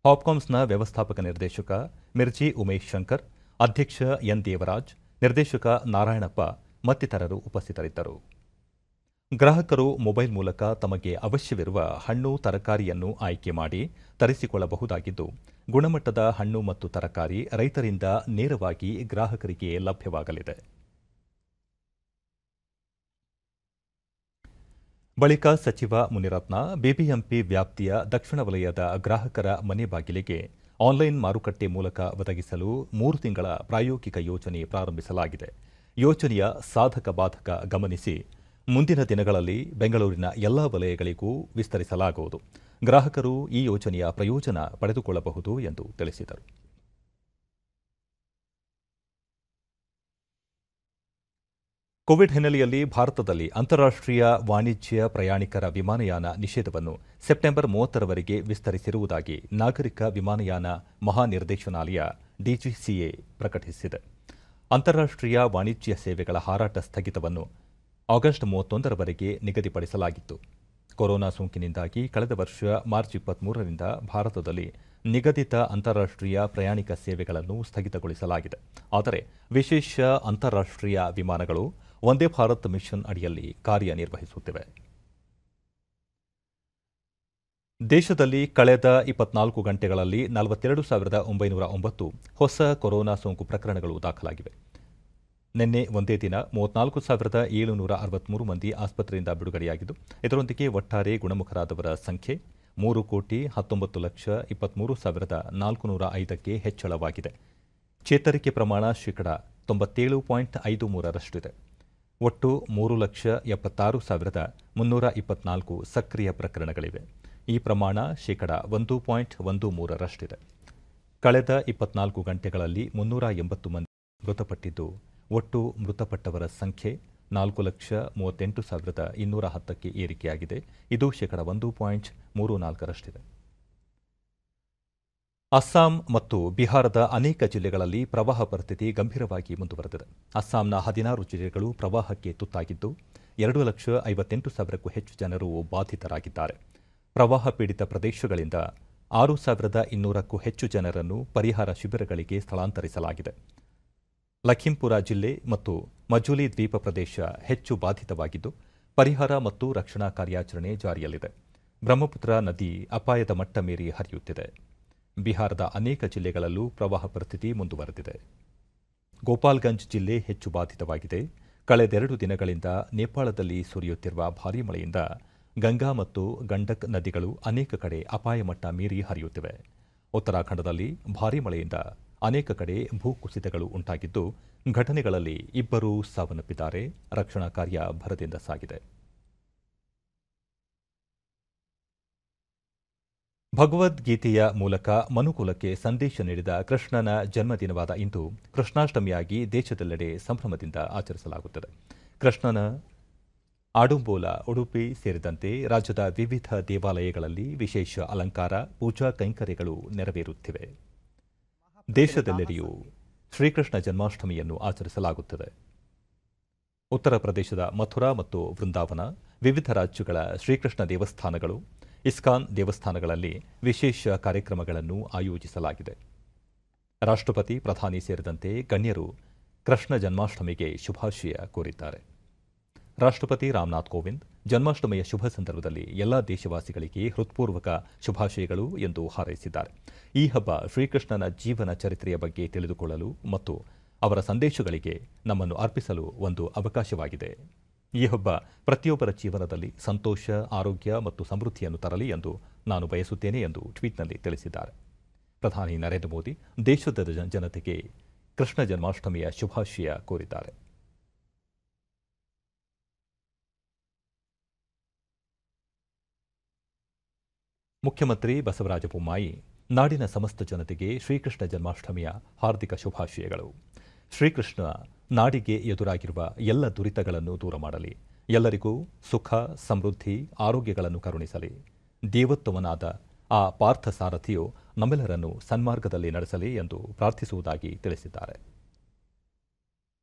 ಹಾಪ್ಕಾಮ್ಸ್ನ ವ್ಯವಸ್ಥಾಪಕ ನಿರ್ದೇಶಕ ಮಿರ್ಜಿ ಉಮೇಶ್ ಶಂಕರ್, ಅಧ್ಯಕ್ಷ ಎನ್ ದೇವರಾಜ್, ನಿರ್ದೇಶಕ ನಾರಾಯಣಪ್ಪ ಮತ್ತಿತರರು ಉಪಸ್ಥಿತರಿದ್ದರು. ಗ್ರಾಹಕರು ಮೊಬೈಲ್ ಮೂಲಕ ತಮಗೆ ಅವಶ್ಯವಿರುವ ಹಣ್ಣು ತರಕಾರಿಯನ್ನು ಆಯ್ಕೆ ಮಾಡಿ ತರಿಸಿಕೊಳ್ಳಬಹುದಾಗಿದ್ದು, ಗುಣಮಟ್ಟದ ಹಣ್ಣು ಮತ್ತು ತರಕಾರಿ ರೈತರಿಂದ ನೇರವಾಗಿ ಗ್ರಾಹಕರಿಗೆ ಲಭ್ಯವಾಗಲಿದೆ. ಬಳಿಕ ಸಚಿವ ಮುನಿರತ್ನ ಬಿಬಿಎಂಪಿ ವ್ಯಾಪ್ತಿಯ ದಕ್ಷಿಣ ವಲಯದ ಗ್ರಾಹಕರ ಮನೆ ಬಾಗಿಲಿಗೆ ಆನ್ಲೈನ್ ಮಾರುಕಟ್ಟೆ ಮೂಲಕ ಒದಗಿಸಲು 3 ತಿಂಗಳ ಪ್ರಾಯೋಗಿಕ ಯೋಜನೆ ಪ್ರಾರಂಭಿಸಲಾಗಿದೆ. ಯೋಜನೆಯ ಸಾಧಕ ಬಾಧಕ ಗಮನಿಸಿ ಮುಂದಿನ ದಿನಗಳಲ್ಲಿ ಬೆಂಗಳೂರಿನ ಎಲ್ಲಾ ವಲಯಗಳಿಗೂ ವಿಸ್ತರಿಸಲಾಗುವುದು. ಗ್ರಾಹಕರು ಈ ಯೋಜನೆಯ ಪ್ರಯೋಜನ ಪಡೆದುಕೊಳ್ಳಬಹುದು ಎಂದು ತಿಳಿಸಿದರು. ಕೋವಿಡ್ ಹಿನ್ನೆಲೆಯಲ್ಲಿ ಭಾರತದಲ್ಲಿ ಅಂತಾರಾಷ್ಟ್ರೀಯ ವಾಣಿಜ್ಯ ಪ್ರಯಾಣಿಕರ ವಿಮಾನಯಾನ ನಿಷೇಧವನ್ನು ಸೆಪ್ಟೆಂಬರ್ 30ರವರೆಗೆ ವಿಸ್ತರಿಸಿರುವುದಾಗಿ ನಾಗರಿಕ ವಿಮಾನಯಾನ ಮಹಾನಿರ್ದೇಶನಾಲಯ ಡಿಜಿಸಿಎ ಪ್ರಕಟಿಸಿದೆ. ಅಂತಾರಾಷ್ಟ್ರೀಯ ವಾಣಿಜ್ಯ ಸೇವೆಗಳ ಹಾರಾಟ ಸ್ಥಗಿತವನ್ನು ಆಗಸ್ಟ್ 31ರವರೆಗೆ ನಿಗದಿಪಡಿಸಲಾಗಿತ್ತು. ಕೊರೋನಾ ಸೋಂಕಿನಿಂದಾಗಿ ಕಳೆದ ವರ್ಷ ಮಾರ್ಚ್ 23ರಿಂದ ಭಾರತದಲ್ಲಿ ನಿಗದಿತ ಅಂತಾರಾಷ್ಟೀಯ ಪ್ರಯಾಣಿಕ ಸೇವೆಗಳನ್ನು ಸ್ಥಗಿತಗೊಳಿಸಲಾಗಿದೆ. ಆದರೆ ವಿಶೇಷ ಅಂತಾರಾಷ್ಟೀಯ ವಿಮಾನಗಳು ವಂದೇ ಭಾರತ್ ಮಿಷನ್ ಅಡಿಯಲ್ಲಿ ಕಾರ್ಯನಿರ್ವಹಿಸುತ್ತಿವೆ. ದೇಶದಲ್ಲಿ ಕಳೆದ 24 ಗಂಟೆಗಳಲ್ಲಿ 42,909 ಹೊಸ ಕೊರೋನಾ ಸೋಂಕು ಪ್ರಕರಣಗಳು ದಾಖಲಾಗಿವೆ. ನಿನ್ನೆ ಒಂದೇ ದಿನ 34,763 ಮಂದಿ ಆಸ್ಪತ್ರೆಯಿಂದ ಬಿಡುಗಡೆಯಾಗಿದ್ದು, ಇದರೊಂದಿಗೆ ಒಟ್ಟಾರೆ ಗುಣಮುಖರಾದವರ ಸಂಖ್ಯೆ 3,19,23,405ಕ್ಕೆ ಹೆಚ್ಚಳವಾಗಿದೆ. ಚೇತರಿಕೆ ಪ್ರಮಾಣ ಶೇಕಡಾ 97.53ರಷ್ಟಿದೆ. ಒಟ್ಟು 3,76,324 ಸಕ್ರಿಯ ಪ್ರಕರಣಗಳಿವೆ. ಈ ಪ್ರಮಾಣ ಶೇಕಡಾ 1.13ರಷ್ಟಿದೆ. ಕಳೆದ 24 ಗಂಟೆಗಳಲ್ಲಿ 380 ಮಂದಿ ಮೃತಪಟ್ಟಿದ್ದು, ಒಟ್ಟು ಮೃತಪಟ್ಟವರ ಸಂಖ್ಯೆ 4,38,210ಕ್ಕೆ ಏರಿಕೆಯಾಗಿದೆ. ಇದು ಶೇಕಡಾ 1.34ರಷ್ಟಿದೆ. ಅಸ್ಸಾಂ ಮತ್ತು ಬಿಹಾರದ ಅನೇಕ ಜಿಲ್ಲೆಗಳಲ್ಲಿ ಪ್ರವಾಹ ಪರಿಸ್ಥಿತಿ ಗಂಭೀರವಾಗಿ ಮುಂದುವರೆದಿದೆ. ಅಸ್ಸಾಂನ 16 ಜಿಲ್ಲೆಗಳು ಪ್ರವಾಹಕ್ಕೆ ತುತ್ತಾಗಿದ್ದು, 2,58,000ಕ್ಕೂ ಹೆಚ್ಚು ಜನರು ಬಾಧಿತರಾಗಿದ್ದಾರೆ. ಪ್ರವಾಹ ಪೀಡಿತ ಪ್ರದೇಶಗಳಿಂದ 6,200ಕ್ಕೂ ಹೆಚ್ಚು ಜನರನ್ನು ಪರಿಹಾರ ಶಿಬಿರಗಳಿಗೆ ಸ್ಥಳಾಂತರಿಸಲಾಗಿದೆ. ಲಖೀಂಪುರ ಜಿಲ್ಲೆ ಮತ್ತು ಮಜೂಲಿ ದ್ವೀಪ ಪ್ರದೇಶ ಹೆಚ್ಚು ಬಾಧಿತವಾಗಿದ್ದು, ಪರಿಹಾರ ಮತ್ತು ರಕ್ಷಣಾ ಕಾರ್ಯಾಚರಣೆ ಜಾರಿಯಲ್ಲಿದೆ. ಬ್ರಹ್ಮಪುತ್ರ ನದಿ ಅಪಾಯದ ಮಟ್ಟ ಮೀರಿ ಹರಿಯುತ್ತಿದೆ. ಬಿಹಾರದ ಅನೇಕ ಜಿಲ್ಲೆಗಳಲ್ಲೂ ಪ್ರವಾಹ ಪರಿಸ್ಥಿತಿ ಮುಂದುವರೆದಿದೆ. ಗೋಪಾಲ್ಗಂಜ್ ಜಿಲ್ಲೆ ಹೆಚ್ಚು ಬಾಧಿತವಾಗಿದೆ. ಕಳೆದೆರಡು ದಿನಗಳಿಂದ ನೇಪಾಳದಲ್ಲಿ ಸುರಿಯುತ್ತಿರುವ ಭಾರೀ ಮಳೆಯಿಂದ ಗಂಗಾ ಮತ್ತು ಗಂಡಕ್ ನದಿಗಳು ಅನೇಕ ಕಡೆ ಅಪಾಯ ಮಟ್ಟ ಮೀರಿ ಹರಿಯುತ್ತಿವೆ. ಉತ್ತರಾಖಂಡದಲ್ಲಿ ಭಾರೀ ಮಳೆಯಿಂದ ಅನೇಕ ಕಡೆ ಭೂಕುಸಿತಗಳು ಉಂಟಾಗಿದ್ದು, ಘಟನೆಗಳಲ್ಲಿ 2 ಸಾವನ್ನಪ್ಪಿದ್ದಾರೆ. ರಕ್ಷಣಾ ಕಾರ್ಯ ಭರದಿಂದ ಸಾಗಿದೆ. ಭಗವದ್ಗೀತೆಯ ಮೂಲಕ ಮನುಕುಲಕ್ಕೆ ಸಂದೇಶ ನೀಡಿದ ಕೃಷ್ಣನ ಜನ್ಮದಿನವಾದ ಇಂದು ಕೃಷ್ಣಾಷ್ಟಮಿಯಾಗಿ ದೇಶದೆಲ್ಲೆಡೆ ಸಂಭ್ರಮದಿಂದ ಆಚರಿಸಲಾಗುತ್ತದೆ. ಕೃಷ್ಣನ ಆಡುಂಬೋಲ ಉಡುಪಿ ಸೇರಿದಂತೆ ರಾಜ್ಯದ ವಿವಿಧ ದೇವಾಲಯಗಳಲ್ಲಿ ವಿಶೇಷ ಅಲಂಕಾರ, ಪೂಜಾ ಕೈಂಕರ್ಯಗಳು ನೆರವೇರುತ್ತಿವೆ. ದೇಶದೆಲ್ಲೆಡೆಯೂ ಶ್ರೀಕೃಷ್ಣ ಜನ್ಮಾಷ್ಟಮಿಯನ್ನು ಆಚರಿಸಲಾಗುತ್ತದೆ. ಉತ್ತರ ಪ್ರದೇಶದ ಮಥುರಾ ಮತ್ತು ವೃಂದಾವನ, ವಿವಿಧ ರಾಜ್ಯಗಳ ಶ್ರೀಕೃಷ್ಣ ದೇವಸ್ಥಾನಗಳು, ಇಸ್ಕಾನ್ ದೇವಸ್ಥಾನಗಳಲ್ಲಿ ವಿಶೇಷ ಕಾರ್ಯಕ್ರಮಗಳನ್ನು ಆಯೋಜಿಸಲಾಗಿದೆ. ರಾಷ್ಟ್ರಪತಿ, ಪ್ರಧಾನಿ ಸೇರಿದಂತೆ ಗಣ್ಯರು ಕೃಷ್ಣ ಜನ್ಮಾಷ್ಟಮಿಗೆ ಶುಭಾಶಯ ಕೋರಿದ್ದಾರೆ. ರಾಷ್ಟ್ರಪತಿ ರಾಮನಾಥ್ ಕೋವಿಂದ್ ಜನ್ಮಾಷ್ಟಮಿಯ ಶುಭ ಸಂದರ್ಭದಲ್ಲಿ ಎಲ್ಲಾ ದೇಶವಾಸಿಗಳಿಗೆ ಹೃತ್ಪೂರ್ವಕ ಶುಭಾಶಯಗಳು ಎಂದು ಹಾರೈಸಿದ್ದಾರೆ. ಈ ಹಬ್ಬ ಶ್ರೀಕೃಷ್ಣನ ಜೀವನ ಚರಿತ್ರೆಯ ಬಗ್ಗೆ ತಿಳಿದುಕೊಳ್ಳಲು ಮತ್ತು ಅವರ ಸಂದೇಶಗಳಿಗೆ ನಮ್ಮನ್ನು ಅರ್ಪಿಸಲು ಒಂದು ಅವಕಾಶವಾಗಿದೆ. ಈ ಹಬ್ಬ ಪ್ರತಿಯೊಬ್ಬರ ಜೀವನದಲ್ಲಿ ಸಂತೋಷ, ಆರೋಗ್ಯ ಮತ್ತು ಸಮೃದ್ಧಿಯನ್ನು ತರಲಿ ಎಂದು ನಾನು ಬಯಸುತ್ತೇನೆ ಎಂದು ಟ್ವೀಟ್ನಲ್ಲಿ ತಿಳಿಸಿದ್ದಾರೆ. ಪ್ರಧಾನಿ ನರೇಂದ್ರ ಮೋದಿ ದೇಶದ ಜನತೆಗೆ ಕೃಷ್ಣ ಜನ್ಮಾಷ್ಟಮಿಯ ಶುಭಾಶಯ ಕೋರಿದ್ದಾರೆ. ಮುಖ್ಯಮಂತ್ರಿ ಬಸವರಾಜ ಬೊಮ್ಮಾಯಿ ನಾಡಿನ ಸಮಸ್ತ ಜನತೆಗೆ ಶ್ರೀಕೃಷ್ಣ ಜನ್ಮಾಷ್ಟಮಿಯ ಹಾರ್ದಿಕ ಶುಭಾಶಯಗಳು. ಶ್ರೀಕೃಷ್ಣ ನಾಡಿಗೆ ಎದುರಾಗಿರುವ ಎಲ್ಲ ದುರಿತಗಳನ್ನು ದೂರ ಮಾಡಲಿ, ಎಲ್ಲರಿಗೂ ಸುಖ, ಸಮೃದ್ಧಿ, ಆರೋಗ್ಯಗಳನ್ನು ಕರುಣಿಸಲಿ. ದೇವೋತ್ತಮನಾದ ಆ ಪಾರ್ಥ ಸಾರಥಿಯು ನಮ್ಮೆಲ್ಲರನ್ನು ಸನ್ಮಾರ್ಗದಲ್ಲಿ ನಡೆಸಲಿ ಎಂದು ಪ್ರಾರ್ಥಿಸುವುದಾಗಿ ತಿಳಿಸಿದ್ದಾರೆ.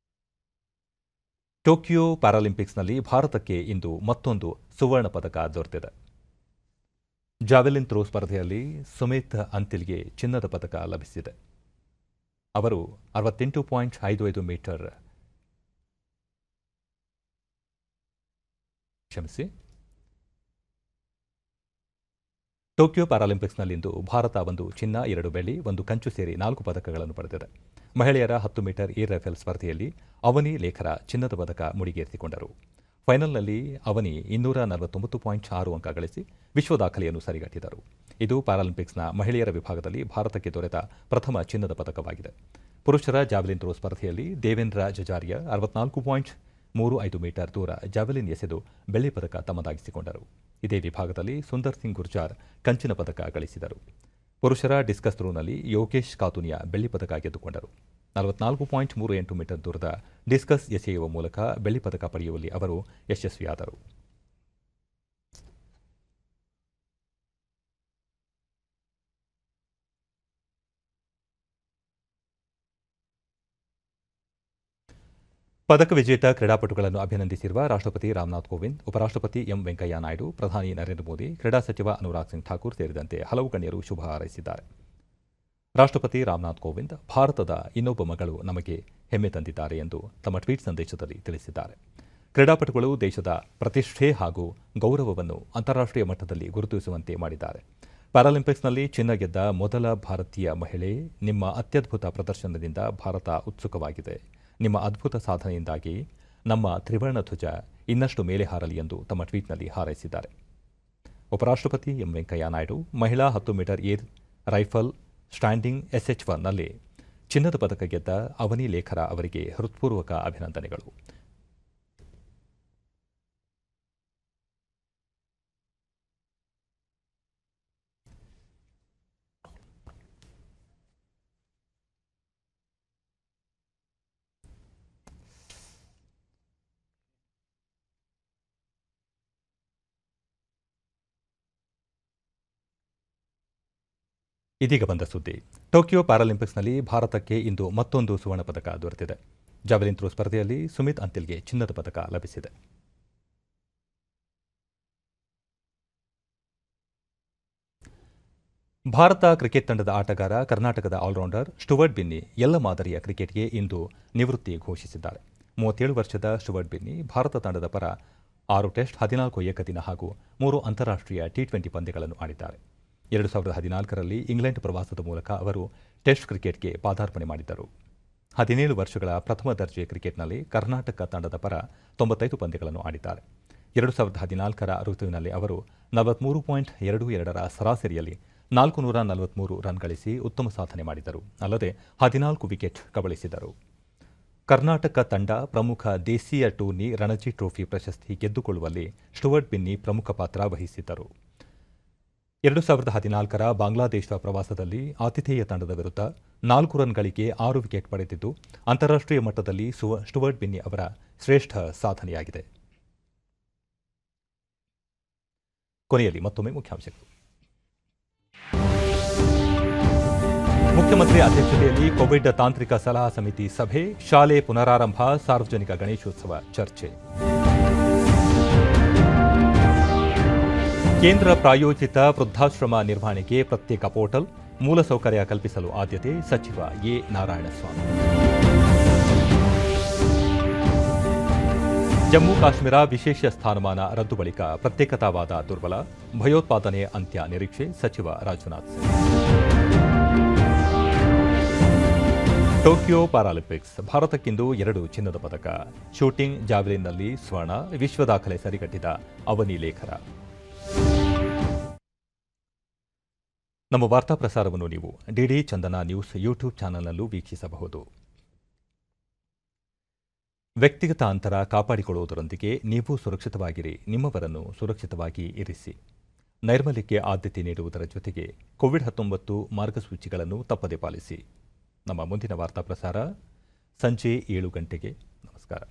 ಟೋಕಿಯೋ ಪ್ಯಾರಾಲಿಂಪಿಕ್ಸ್ನಲ್ಲಿ ಭಾರತಕ್ಕೆ ಇಂದು ಮತ್ತೊಂದು ಸುವರ್ಣ ಪದಕ ದೊರೆತಿದೆ. ಜಾವೆಲಿನ್ ಥ್ರೋ ಸ್ಪರ್ಧೆಯಲ್ಲಿ ಸುಮಿತ್ ಅಂತಿಲ್ಗೆ ಚಿನ್ನದ ಪದಕ ಲಭಿಸಿದೆ. ಅವರು 68.55 ಮೀಟರ್ ಟೋಕಿಯೋ ಪ್ಯಾರಾಲಿಂಪಿಕ್ಸ್ನಲ್ಲಿಂದು ಭಾರತ 1 ಚಿನ್ನ, 2 ಬೆಳ್ಳಿ, 1 ಕಂಚು ಸೇರಿ 4 ಪದಕಗಳನ್ನು ಪಡೆದಿದೆ. ಮಹಿಳೆಯರ 10 ಮೀಟರ್ ಏರ್ ರೈಫಲ್ ಸ್ಪರ್ಧೆಯಲ್ಲಿ ಅವನಿ ಲೇಖರ ಚಿನ್ನದ ಪದಕ ಮುಡಿಗೇರಿಸಿಕೊಂಡರು. ಫೈನಲ್ನಲ್ಲಿ ಅವನಿ 249.6 ಅಂಕ ಗಳಿಸಿ ವಿಶ್ವ ದಾಖಲೆಯನ್ನು ಸರಿಗಟ್ಟಿದರು. ಇದು ಪ್ಯಾರಾಲಿಂಪಿಕ್ಸ್ನ ಮಹಿಳೆಯರ ವಿಭಾಗದಲ್ಲಿ ಭಾರತಕ್ಕೆ ದೊರೆತ ಪ್ರಥಮ ಚಿನ್ನದ ಪದಕವಾಗಿದೆ. ಪುರುಷರ ಜಾವೆಲಿನ್ ಥ್ರೋ ಸ್ಪರ್ಧೆಯಲ್ಲಿ ದೇವೇಂದ್ರ ಜಜಾರಿಯಾ 64.35 ಮೀಟರ್ ದೂರ ಜಾವೆಲಿನ್ ಎಸೆದು ಬೆಳ್ಳಿ ಪದಕ ತಮ್ಮದಾಗಿಸಿಕೊಂಡರು. ಇದೇ ವಿಭಾಗದಲ್ಲಿ ಸುಂದರ್ ಸಿಂಗ್ ಗುರ್ಜಾರ್ ಕಂಚಿನ ಪದಕ ಗಳಿಸಿದರು. ಪುರುಷರ ಡಿಸ್ಕಸ್ ಥ್ರೋನಲ್ಲಿ ಯೋಗೇಶ್ ಕಾತುನಿಯಾ ಬೆಳ್ಳಿ ಪದಕ ಗೆದ್ದುಕೊಂಡರು. 44.38 ಮೀಟರ್ ದೂರದ ಡಿಸ್ಕಸ್ ಎಸೆಯುವ ಮೂಲಕ ಬೆಳ್ಳಿ ಪದಕ ಪಡೆಯುವಲ್ಲಿ ಅವರು ಯಶಸ್ವಿಯಾದರು. ಪದಕ ವಿಜೇತ ಕ್ರೀಡಾಪಟುಗಳನ್ನು ಅಭಿನಂದಿಸಿರುವ ರಾಷ್ಟ್ರಪತಿ ರಾಮನಾಥ್ ಕೋವಿಂದ್, ಉಪರಾಷ್ಟ್ರಪತಿ ಎಂ ವೆಂಕಯ್ಯ ನಾಯ್ಡು, ಪ್ರಧಾನಿ ನರೇಂದ್ರ ಮೋದಿ, ಕ್ರೀಡಾ ಸಚಿವ ಅನುರಾಗ್ ಸಿಂಗ್ ಠಾಕೂರ್ ಸೇರಿದಂತೆ ಹಲವು ಗಣ್ಯರು ಶುಭ ಹಾರೈಸಿದ್ದಾರೆ. ರಾಷ್ಟ್ರಪತಿ ರಾಮನಾಥ್ ಕೋವಿಂದ್ ಭಾರತದ ಇನ್ನೊಬ್ಬ ಮಗಳು ನಮಗೆ ಹೆಮ್ಮೆ ತಂದಿದ್ದಾರೆ ಎಂದು ತಮ್ಮ ಟ್ವೀಟ್ ಸಂದೇಶದಲ್ಲಿ ತಿಳಿಸಿದ್ದಾರೆ. ಕ್ರೀಡಾಪಟುಗಳು ದೇಶದ ಪ್ರತಿಷ್ಠೆ ಹಾಗೂ ಗೌರವವನ್ನು ಅಂತಾರಾಷ್ಟ್ರೀಯ ಮಟ್ಟದಲ್ಲಿ ಗುರುತಿಸುವಂತೆ ಮಾಡಿದ್ದಾರೆ. ಪ್ಯಾರಾಲಿಂಪಿಕ್ಸ್ನಲ್ಲಿ ಚಿನ್ನ ಗೆದ್ದ ಮೊದಲ ಭಾರತೀಯ ಮಹಿಳೆ, ನಿಮ್ಮ ಅತ್ಯದ್ಭುತ ಪ್ರದರ್ಶನದಿಂದ ಭಾರತ ಉತ್ಸುಕವಾಗಿದೆ. ನಿಮ್ಮ ಅದ್ಭುತ ಸಾಧನೆಯಿಂದಾಗಿ ನಮ್ಮ ತ್ರಿವರ್ಣ ಧ್ವಜ ಇನ್ನಷ್ಟು ಮೇಲೆ ಹಾರಲಿ ಎಂದು ತಮ್ಮ ಟ್ವೀಟ್ನಲ್ಲಿ ಹಾರೈಸಿದ್ದಾರೆ. ಉಪರಾಷ್ಟ್ರಪತಿ ಎಂ ವೆಂಕಯ್ಯ ನಾಯ್ಡು ಮಹಿಳಾ 10 ಮೀಟರ್ ಏರ್ ರೈಫಲ್ ಸ್ಟ್ಯಾಂಡಿಂಗ್ SH1ನಲ್ಲಿ ಚಿನ್ನದ ಪದಕ ಗೆದ್ದ ಅವನಿ ಲೇಖರ ಅವರಿಗೆ ಹೃತ್ಪೂರ್ವಕ ಅಭಿನಂದನೆಗಳು. ಇದೀಗ ಬಂದ ಸುದ್ದಿ. ಟೋಕಿಯೋ ಪ್ಯಾರಾಲಿಂಪಿಕ್ಸ್ನಲ್ಲಿ ಭಾರತಕ್ಕೆ ಇಂದು ಮತ್ತೊಂದು ಸುವರ್ಣ ಪದಕ ದೊರೆತಿದೆ. ಜಾವೆಲಿನ್ ಥ್ರೋ ಸ್ಪರ್ಧೆಯಲ್ಲಿ ಸುಮಿತ್ ಅಂತಿಲ್ಗೆ ಚಿನ್ನದ ಪದಕ ಲಭಿಸಿದೆ. ಭಾರತ ಕ್ರಿಕೆಟ್ ತಂಡದ ಆಟಗಾರ, ಕರ್ನಾಟಕದ ಆಲ್ರೌಂಡರ್ ಸ್ಟುವರ್ಟ್ ಬಿನ್ನಿ ಎಲ್ಲ ಮಾದರಿಯ ಕ್ರಿಕೆಟ್ಗೆ ಇಂದು ನಿವೃತ್ತಿ ಘೋಷಿಸಿದ್ದಾರೆ. 37 ವರ್ಷದ ಸ್ಟುವರ್ಟ್ ಬಿನ್ನಿ ಭಾರತ ತಂಡದ ಪರ 6 ಟೆಸ್ಟ್, 14 ಏಕದಿನ ಹಾಗೂ 3 ಅಂತಾರಾಷ್ಟ್ರೀಯ T20 ಪಂದ್ಯಗಳನ್ನು ಆಡಿದ್ದಾರೆ. 2014ರಲ್ಲಿ ಇಂಗ್ಲೆಂಡ್ ಪ್ರವಾಸದ ಮೂಲಕ ಅವರು ಟೆಸ್ಟ್ ಕ್ರಿಕೆಟ್ಗೆ ಪಾದಾರ್ಪಣೆ ಮಾಡಿದ್ದರು. 17 ವರ್ಷಗಳ ಪ್ರಥಮ ದರ್ಜೆ ಕ್ರಿಕೆಟ್ನಲ್ಲಿ ಕರ್ನಾಟಕ ತಂಡದ ಪರ 95 ಪಂದ್ಯಗಳನ್ನು ಆಡಿದ್ದಾರೆ. 2014ರ ಋತುವಿನಲ್ಲಿ ಅವರು 43.22ರ ಸರಾಸರಿಯಲ್ಲಿ 443 ರನ್ ಗಳಿಸಿ ಉತ್ತಮ ಸಾಧನೆ ಮಾಡಿದರು. ಅಲ್ಲದೆ 14 ವಿಕೆಟ್ ಕಬಳಿಸಿದರು. ಕರ್ನಾಟಕ ತಂಡ ಪ್ರಮುಖ ದೇಶೀಯ ಟೂರ್ನಿ ರಣಜಿ ಟ್ರೋಫಿ ಪ್ರಶಸ್ತಿ ಗೆದ್ದುಕೊಳ್ಳುವಲ್ಲಿ ಸ್ಟುವರ್ಟ್ ಬಿನ್ನಿ ಪ್ರಮುಖ ಪಾತ್ರ ವಹಿಸಿದ್ದರು. 2014ರ ಬಾಂಗ್ಲಾದೇಶ ಪ್ರವಾಸದಲ್ಲಿ ಆತಿಥೇಯ ತಂಡದ ವಿರುದ್ಧ 4 ರನ್ಗಳಿಗೆ 6 ವಿಕೆಟ್ ಪಡೆದಿದ್ದು ಅಂತಾರಾಷ್ಟ್ರೀಯ ಮಟ್ಟದಲ್ಲಿ ಸ್ಟುವರ್ಟ್ ಬಿನ್ನಿ ಅವರ ಶ್ರೇಷ್ಠ ಸಾಧನೆಯಾಗಿದೆ. ಕೊನೆಯಲ್ಲಿ ಮತ್ತೊಮ್ಮೆ ಮುಖ್ಯಾಂಶಗಳು. ಮುಖ್ಯಮಂತ್ರಿ ಅಧ್ಯಕ್ಷತೆಯಲ್ಲಿ ಕೋವಿಡ್ ತಾಂತ್ರಿಕ ಸಲಹಾ ಸಮಿತಿ ಸಭೆ, ಶಾಲೆ ಪುನರಾರಂಭ, ಸಾರ್ವಜನಿಕ ಗಣೇಶೋತ್ಸವ ಚರ್ಚೆ. ಕೇಂದ್ರ ಪ್ರಾಯೋಜಿತ ವೃದ್ಧಾಶ್ರಮ ನಿರ್ವಹಣೆಗೆ ಪ್ರತ್ಯೇಕ ಪೋರ್ಟಲ್, ಮೂಲಸೌಕರ್ಯ ಕಲ್ಪಿಸಲು ಆದ್ಯತೆ, ಸಚಿವ ಎ. ನಾರಾಯಣಸ್ವಾಮಿ. ಜಮ್ಮು ಕಾಶ್ಮೀರ ವಿಶೇಷ ಸ್ಥಾನಮಾನ ರದ್ದು ಬಳಿಕ ಪ್ರತ್ಯೇಕತಾವಾದ ದುರ್ಬಲ, ಭಯೋತ್ಪಾದನೆ ಅಂತ್ಯ ನಿರೀಕ್ಷೆ, ಸಚಿವ ರಾಜನಾಥ್ ಸಿಂಗ್. ಟೋಕಿಯೋ ಪ್ಯಾರಾಲಿಂಪಿಕ್ಸ್ ಭಾರತಕ್ಕಿಂದು 2 ಚಿನ್ನದ ಪದಕ, ಶೂಟಿಂಗ್, ಜಾವೆಲಿನ್ನಲ್ಲಿ ಸ್ವರ್ಣ, ವಿಶ್ವ ದಾಖಲೆ ಸರಿಗಟ್ಟಿದ ಅವನಿ ಲೇಖರ. ನಮ್ಮ ವಾರ್ತಾ ಪ್ರಸಾರವನ್ನು ನೀವು ಡಿಡಿ ಚಂದನ ನ್ಯೂಸ್ ಯೂಟ್ಯೂಬ್ ಚಾನೆಲ್ನಲ್ಲೂ ವೀಕ್ಷಿಸಬಹುದು. ವ್ಯಕ್ತಿಗತ ಅಂತರ ಕಾಪಾಡಿಕೊಳ್ಳುವುದರೊಂದಿಗೆ ನೀವು ಸುರಕ್ಷಿತವಾಗಿರಿ, ನಿಮ್ಮವರನ್ನು ಸುರಕ್ಷಿತವಾಗಿ ಇರಿಸಿ. ನೈರ್ಮಲ್ಯಕ್ಕೆ ಆದ್ಯತೆ ನೀಡುವುದರ ಜೊತೆಗೆ ಕೋವಿಡ್-19 ಮಾರ್ಗಸೂಚಿಗಳನ್ನು ತಪ್ಪದೆ ಪಾಲಿಸಿ. ನಮ್ಮ ಮುಂದಿನ ವಾರ್ತಾ ಪ್ರಸಾರ ಸಂಜೆ 7 ಗಂಟೆಗೆ. ನಮಸ್ಕಾರ.